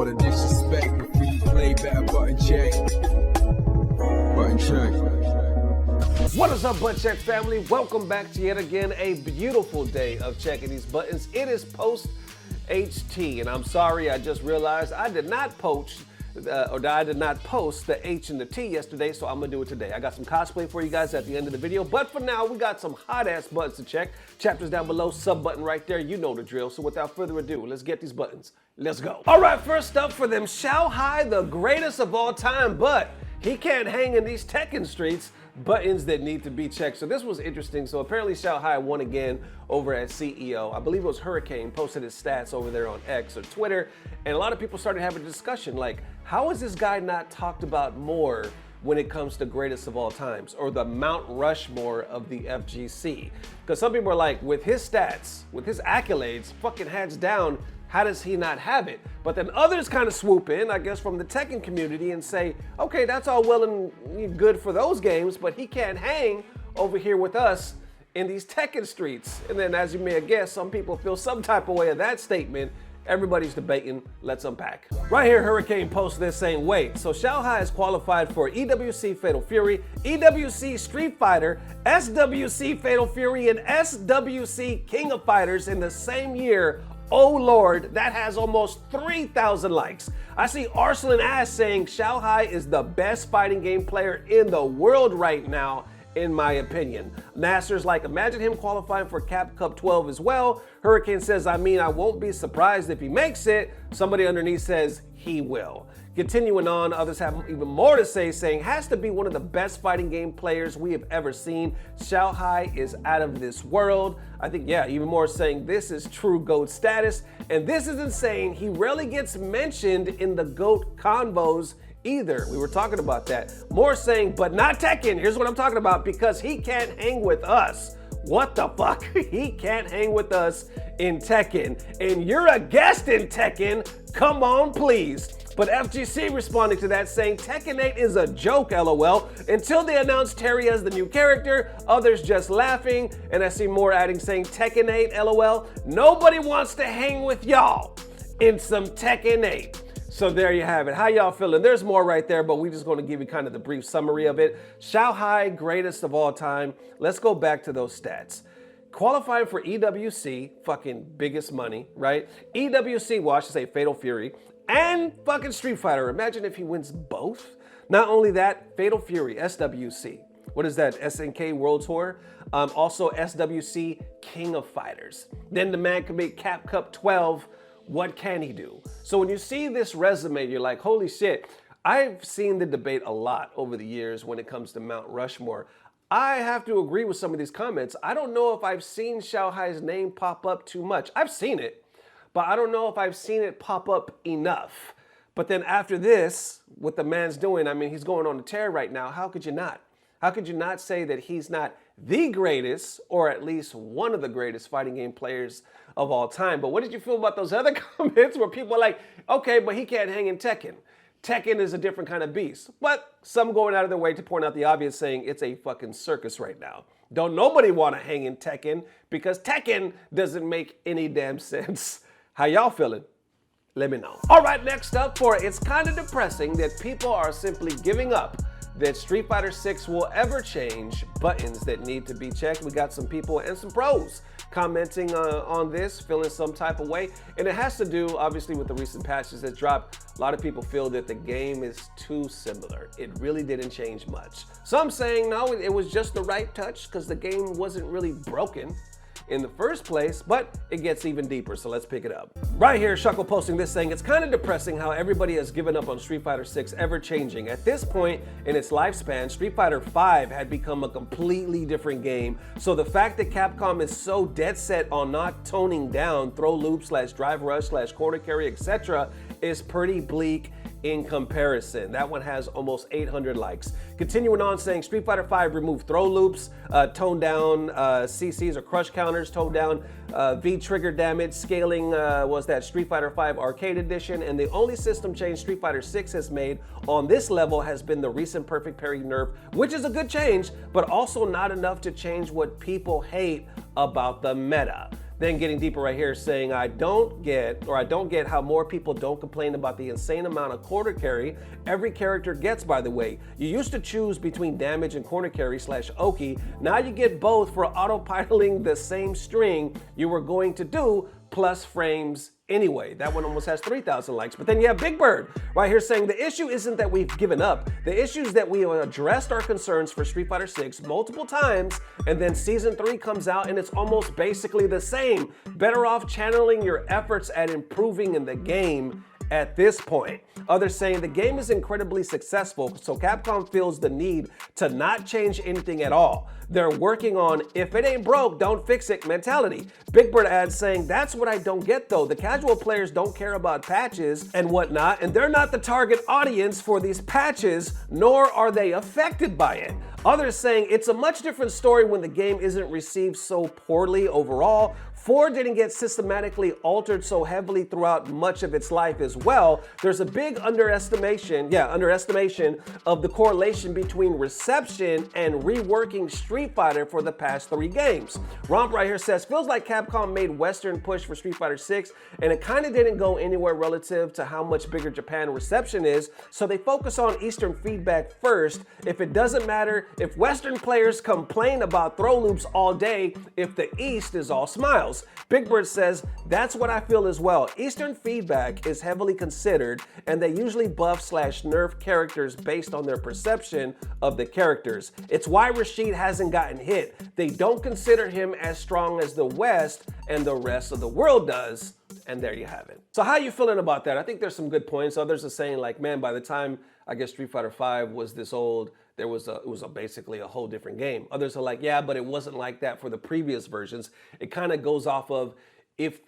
All the disrespect, the free play, better button check. Button check. What is up, Butt Check family? Welcome back to yet again a beautiful day of checking these buttons. It is post HT, and I'm sorry, I just realized I did not post the H and the T yesterday, so I'm gonna do it today. I got some cosplay for you guys at the end of the video, but for now, we got some hot-ass buttons to check. Chapters down below, sub button right there, you know the drill. So without further ado, let's get these buttons. Let's go. All right, first up for them, Xiao Hai, the greatest of all time, but he can't hang in these Tekken streets. Buttons that need to be checked. So this was interesting. So apparently Xiao Hai won again over at CEO. I believe it was Hurricane posted his stats over there on X or Twitter, and a lot of people started having a discussion like, how is this guy not talked about more when it comes to greatest of all times, or the Mount Rushmore of the FGC? Because some people are like, with his stats, with his accolades, fucking hands down, how does he not have it? But then others kind of swoop in, I guess, from the Tekken community and say, okay, that's all well and good for those games, but he can't hang over here with us in these Tekken streets. And then, as you may have guessed, some people feel some type of way of that statement. Everybody's debating. Let's unpack. Right here, Hurricane posted this saying, wait, so Xiao Hai is qualified for EWC Fatal Fury, EWC Street Fighter, SWC Fatal Fury, and SWC King of Fighters in the same year. Oh Lord, that has almost 3,000 likes. I see Arslan Ass saying Xiao Hai is the best fighting game player in the world right now, in my opinion. Nasser's like, imagine him qualifying for Cap Cup 12 as well. Hurricane says, I mean, I won't be surprised if he makes it. Somebody underneath says he will. Continuing on, others have even more to say, saying, has to be one of the best fighting game players we have ever seen. Xiao Hai is out of this world. I think, yeah, even more saying this is true GOAT status. And this is insane. He rarely gets mentioned in the GOAT convos either. We were talking about that. More saying, but not Tekken. Here's what I'm talking about, because he can't hang with us. What the fuck? He can't hang with us in Tekken. And you're a guest in Tekken. Come on, please. But FGC responding to that saying Tekken 8 is a joke, LOL. Until they announced Terry as the new character, others just laughing. And I see more adding saying Tekken 8, LOL. Nobody wants to hang with y'all in some Tekken 8. So there you have it. How y'all feeling? There's more right there, but we're just going to give you kind of the brief summary of it. Xiao Hai, greatest of all time. Let's go back to those stats. Qualifying for EWC, fucking biggest money, right? EWC, well, I should say Fatal Fury, and fucking Street Fighter. Imagine if he wins both. Not only that, Fatal Fury, SWC. What is that? SNK World Tour. Also SWC King of Fighters. Then the man can make Cap Cup 12. What can he do? So when you see this resume, you're like, holy shit. I've seen the debate a lot over the years when it comes to Mount Rushmore. I have to agree with some of these comments. I don't know if I've seen Xiao Hai's name pop up too much. I've seen it, but I don't know if I've seen it pop up enough. But then after this, what the man's doing, I mean, he's going on a tear right now. How could you not? How could you not say that he's not the greatest, or at least one of the greatest fighting game players of all time? But what did you feel about those other comments where people are like, okay, but he can't hang in Tekken. Tekken is a different kind of beast. But some going out of their way to point out the obvious, saying it's a fucking circus right now. Don't nobody want to hang in Tekken because Tekken doesn't make any damn sense. How y'all feeling? Let me know. All right, next up for It's Kind of Depressing That People Are Simply Giving Up That Street Fighter 6 Will Ever Change, Buttons That Need to Be Checked. We got some people and some pros commenting on this, feeling some type of way. And it has to do, obviously, with the recent patches that dropped. A lot of people feel that the game is too similar. It really didn't change much. Some saying, no, it was just the right touch because the game wasn't really broken in the first place, but it gets even deeper, so let's pick it up. Right here, Shuckle posting this saying, it's kind of depressing how everybody has given up on Street Fighter 6 ever changing. At this point in its lifespan, Street Fighter 5 had become a completely different game, so the fact that Capcom is so dead set on not toning down throw loop / drive rush / corner carry, etc. is pretty bleak in comparison. That one has almost 800 likes. Continuing on saying Street Fighter 5 removed throw loops, toned down CCs or crush counters, toned down V trigger damage, scaling was that Street Fighter 5 Arcade Edition, and the only system change Street Fighter 6 has made on this level has been the recent perfect parry nerf, which is a good change, but also not enough to change what people hate about the meta. Then getting deeper right here, saying, I don't get how more people don't complain about the insane amount of corner carry every character gets, by the way. You used to choose between damage and corner carry / Oki. Now you get both for autopiloting the same string you were going to do, plus frames anyway. That one almost has 3,000 likes. But then you have Big Bird right here saying the issue isn't that we've given up. The issue is that we have addressed our concerns for Street Fighter 6 multiple times, and then Season 3 comes out and it's almost basically the same. Better off channeling your efforts at improving in the game at this point. Others saying the game is incredibly successful, so Capcom feels the need to not change anything at all. They're working on if it ain't broke, don't fix it mentality. Big Bird adds saying, that's what I don't get though. The casual players don't care about patches and whatnot, and they're not the target audience for these patches, nor are they affected by it. Others saying it's a much different story when the game isn't received so poorly overall. 4 didn't get systematically altered so heavily throughout much of its life as well. There's a big underestimation of the correlation between reception and reworking Street Fighter for the past 3 games. Romp right here says, feels like Capcom made Western push for Street Fighter 6 and it kind of didn't go anywhere relative to how much bigger Japan reception is, so they focus on Eastern feedback first. If it doesn't matter, if Western players complain about throw loops all day, if the East is all smiles. Big Bird says, that's what I feel as well. Eastern feedback is heavily considered, and they usually buff / nerf characters based on their perception of the characters. It's why Rashid hasn't gotten hit. They don't consider him as strong as the West and the rest of the world does. And there you have it. So how are you feeling about that? I think there's some good points. Others are saying like, man, by the time I guess Street Fighter V was this old, it was basically a whole different game. Others are like, yeah, but it wasn't like that for the previous versions. It kind of goes off of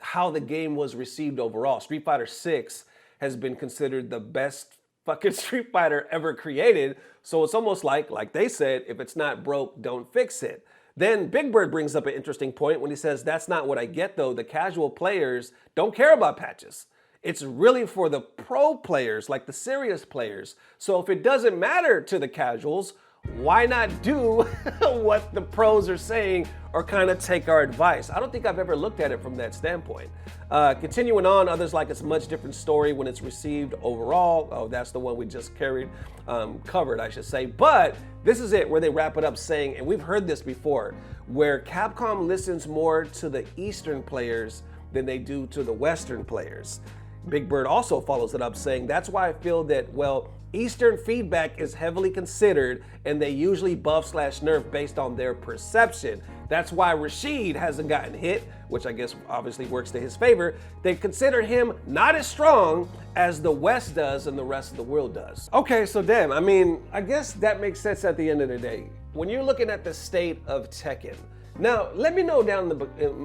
how the game was received overall. Street Fighter 6 has been considered the best fucking Street Fighter ever created. So it's almost like they said, if it's not broke, don't fix it. Then Big Bird brings up an interesting point when he says, that's not what I get though. The casual players don't care about patches. It's really for the pro players, like the serious players. So if it doesn't matter to the casuals, why not do what the pros are saying or kind of take our advice? I don't think I've ever looked at it from that standpoint. Continuing on, others like it's a much different story when it's received overall. Oh, that's the one we just covered, I should say. But this is it, where they wrap it up saying, and we've heard this before, where Capcom listens more to the Eastern players than they do to the Western players. Big Bird also follows it up saying, that's why I feel that, well, Eastern feedback is heavily considered and they usually buff / nerf based on their perception. That's why Rashid hasn't gotten hit, which I guess obviously works to his favor. They consider him not as strong as the West does and the rest of the world does. Okay, so damn, I mean, I guess that makes sense at the end of the day. When you're looking at the state of Tekken, now let me know down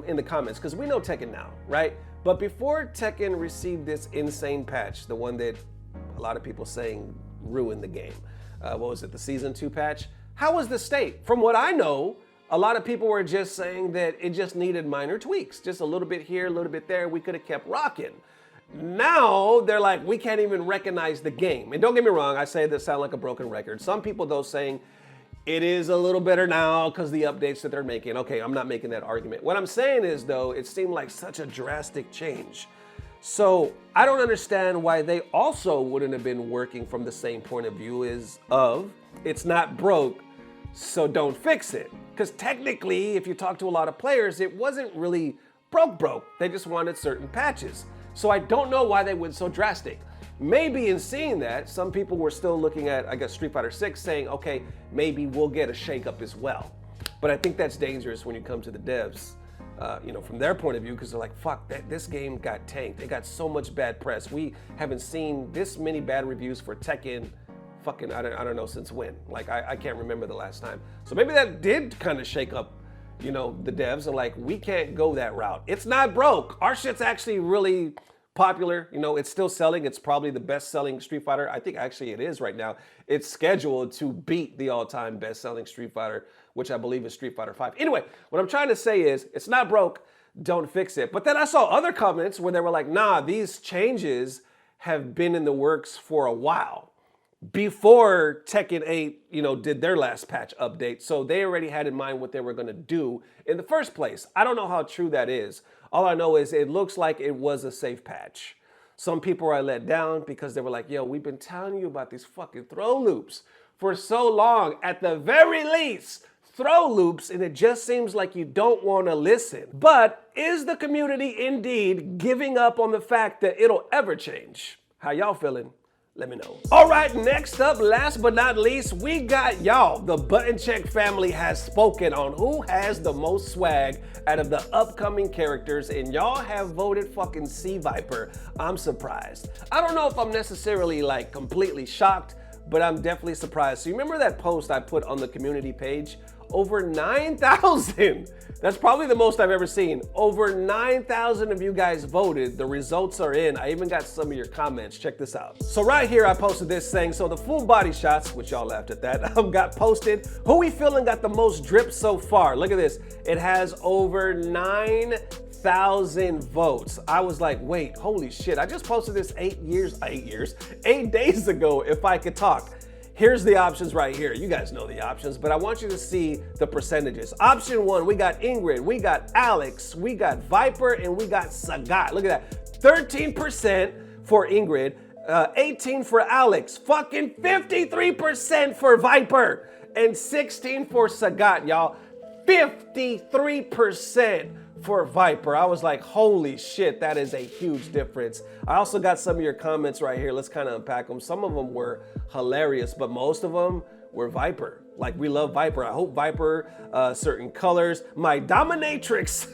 in the comments, because we know Tekken now, right? But before Tekken received this insane patch, the one that a lot of people saying ruined the game, what was it, the Season 2 patch? How was the state? From what I know, a lot of people were just saying that it just needed minor tweaks, just a little bit here, a little bit there, we could have kept rocking. Now they're like, we can't even recognize the game. And don't get me wrong, I say this sound like a broken record. Some people though saying, it is a little better now because the updates that they're making. Okay, I'm not making that argument. What I'm saying is though, it seemed like such a drastic change. So I don't understand why they also wouldn't have been working from the same point of view as it's not broke, so don't fix it. Because technically, if you talk to a lot of players, it wasn't really broke. They just wanted certain patches. So I don't know why they went so drastic. Maybe in seeing that, some people were still looking at, I guess, Street Fighter 6 saying, okay, maybe we'll get a shakeup as well. But I think that's dangerous when you come to the devs, from their point of view, because they're like, fuck, this game got tanked. It got so much bad press. We haven't seen this many bad reviews for Tekken, fucking, I don't know since when. Like, I can't remember the last time. So maybe that did kind of shake up, the devs, and like, we can't go that route. It's not broke. Our shit's actually really popular, it's still selling. It's probably the best-selling Street Fighter. I think actually it is right now. It's scheduled to beat the all-time best-selling Street Fighter, which I believe is Street Fighter 5. Anyway, what I'm trying to say is, it's not broke, don't fix it. But then I saw other comments where they were like, nah, these changes have been in the works for a while. Before Tekken 8, did their last patch update. So they already had in mind what they were gonna do in the first place. I don't know how true that is. All I know is it looks like it was a safe patch. Some people are let down because they were like, yo, we've been telling you about these fucking throw loops for so long. At the very least, throw loops, and it just seems like you don't want to listen. But is the community indeed giving up on the fact that it'll ever change? How y'all feeling? Let me know. All right, next up, last but not least, we got y'all. The Button Check family has spoken on who has the most swag out of the upcoming characters, and y'all have voted fucking Sea Viper. I'm surprised. I don't know if I'm necessarily like completely shocked, but I'm definitely surprised. So you remember that post I put on the community page? Over 9,000. That's probably the most I've ever seen. Over 9,000 of you guys voted. The results are in. I even got some of your comments. Check this out. So right here, I posted this saying, so the full body shots, which y'all laughed at that, got posted. Who we feeling got the most drip so far? Look at this. It has over 9,000 votes. I was like, wait, holy shit. I just posted this 8 days ago, if I could talk. Here's the options right here. You guys know the options, but I want you to see the percentages. Option 1, we got Ingrid, we got Alex, we got Viper, and we got Sagat. Look at that. 13% for Ingrid, 18% for Alex, fucking 53% for Viper, and 16% for Sagat, y'all. 53% for Viper. I was like, holy shit, that is a huge difference. I also got some of your comments right here. Let's kind of unpack them. Some of them were hilarious, but most of them were Viper. Like, we love Viper. I hope Viper, certain colors. My dominatrix.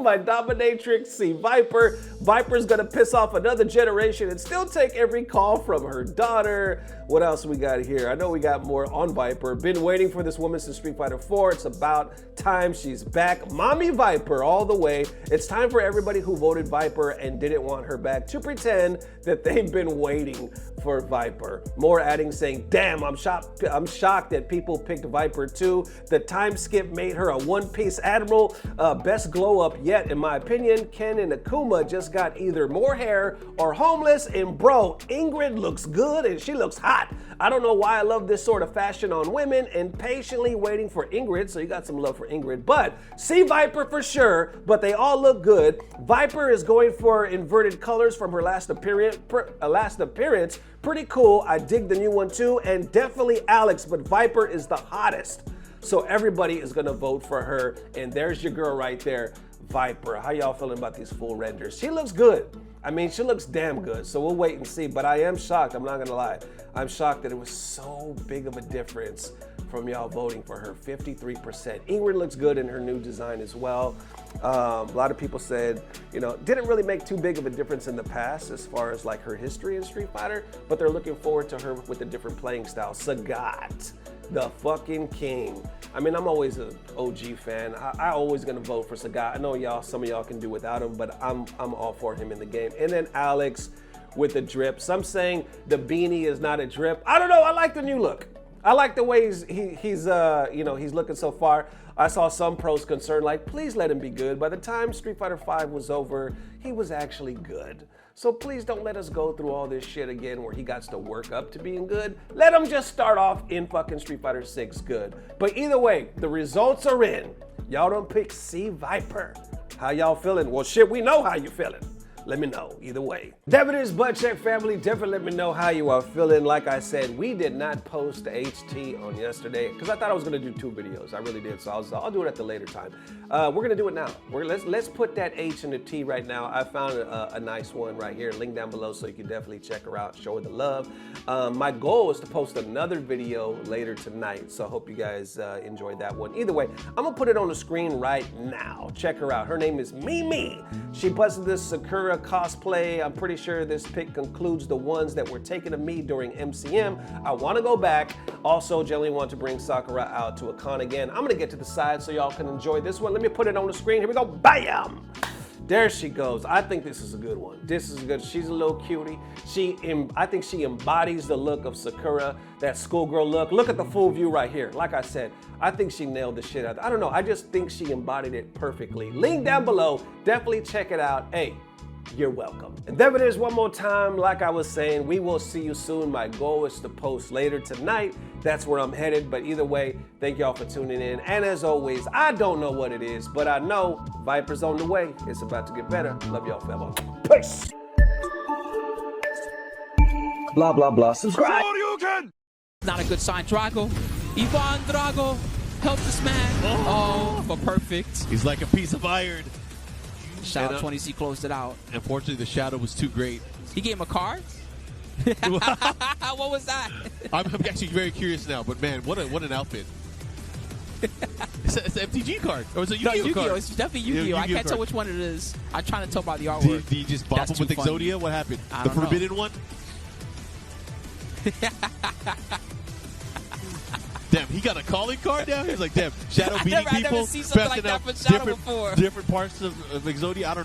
My dominatrix, see Viper. Viper's gonna piss off another generation and still take every call from her daughter. What else we got here? I know we got more on Viper. Been waiting for this woman since Street Fighter 4. It's about time she's back. Mommy Viper all the way. It's time for everybody who voted Viper and didn't want her back to pretend that they've been waiting for Viper. More adding saying, damn, I'm shocked that people picked Viper too. The time skip made her a one-piece admiral. Best glow up yet, in my opinion. Ken and Akuma just got either more hair or homeless, and bro, Ingrid looks good and she looks hot. I don't know why I love this sort of fashion on women, and patiently waiting for Ingrid, so you got some love for Ingrid, but see Viper for sure, but they all look good. Viper is going for inverted colors from her last appearance. Pretty cool. I dig the new one too, and definitely Alex, but Viper is the hottest. So everybody is gonna vote for her, and there's your girl right there, Viper. How y'all feeling about these full renders? She looks good. I mean, she looks damn good, so we'll wait and see, but I am shocked, I'm not gonna lie. I'm shocked that it was so big of a difference from y'all voting for her, 53%. Ingrid looks good in her new design as well. A lot of people said, didn't really make too big of a difference in the past as far as like her history in Street Fighter, but they're looking forward to her with a different playing style. Sagat, the fucking king. I mean, I'm always an OG fan. I always gonna vote for Sagat. I know some of y'all can do without him, but I'm all for him in the game. And then Alex with the drip. Some saying the beanie is not a drip. I don't know, I like the new look. I like the way he's looking so far. I saw some pros concerned, like, please let him be good. By the time Street Fighter V was over, he was actually good. So please don't let us go through all this shit again where he got to work up to being good. Let him just start off in fucking Street Fighter 6 good. But either way, the results are in. Y'all don't pick Sea Viper. How y'all feeling? Well, shit, we know how you feeling. Let me know, either way. Debates, Butt Check family, definitely let me know how you are feeling. Like I said, we did not post HT on yesterday because I thought I was gonna do 2 videos. I really did, so I'll do it at the later time. We're gonna do it now. Let's put that H in the T right now. I found a nice one right here, link down below, so you can definitely check her out, show her the love. My goal is to post another video later tonight, so I hope you guys enjoyed that one. Either way, I'm gonna put it on the screen right now. Check her out. Her name is Mimi. She posted this Sakura cosplay. I'm pretty sure this pic concludes the ones that were taken of me during MCM. I want to go back. Also, generally want to bring Sakura out to a con again. I'm gonna get to the side so y'all can enjoy this one. Let me put it on the screen. Here we go. Bam! There she goes. I think this is a good one. This is good. She's a little cutie. I think she embodies the look of Sakura, that schoolgirl look. Look at the full view right here. Like I said, I think she nailed the shit out. I don't know. I just think she embodied it perfectly. Link down below. Definitely check it out. Hey, you're welcome. And there it is one more time. Like I was saying, we will see you soon. My goal is to post later tonight. That's where I'm headed. But either way, thank y'all for tuning in. And as always, I don't know what it is, but I know Viper's on the way. It's about to get better. Love y'all forever. Peace. Blah, blah, blah. Subscribe. Not a good sign. Drago. Ivan Drago. Help this man. Oh, but perfect. He's like a piece of iron. Shout out 20C closed it out. Unfortunately, the shadow was too great. He gave him a card? What was that? I'm actually very curious now, but man, what an outfit. It's an FTG card. Or is it No, Yu-Gi-Oh Yu-Gi-Oh! card? It's definitely Yu-Gi-Oh! Yeah, I can't tell card. which one it is. I'm trying to tell by the artwork. Did you just bop That's him with too funny. Exodia? What happened? I The don't know. forbidden one? Damn, he got a calling card now? He's like, damn, Shadow beating I never people, seen something like passing that out for Shadow different, before. different parts of Exodia. I don't know.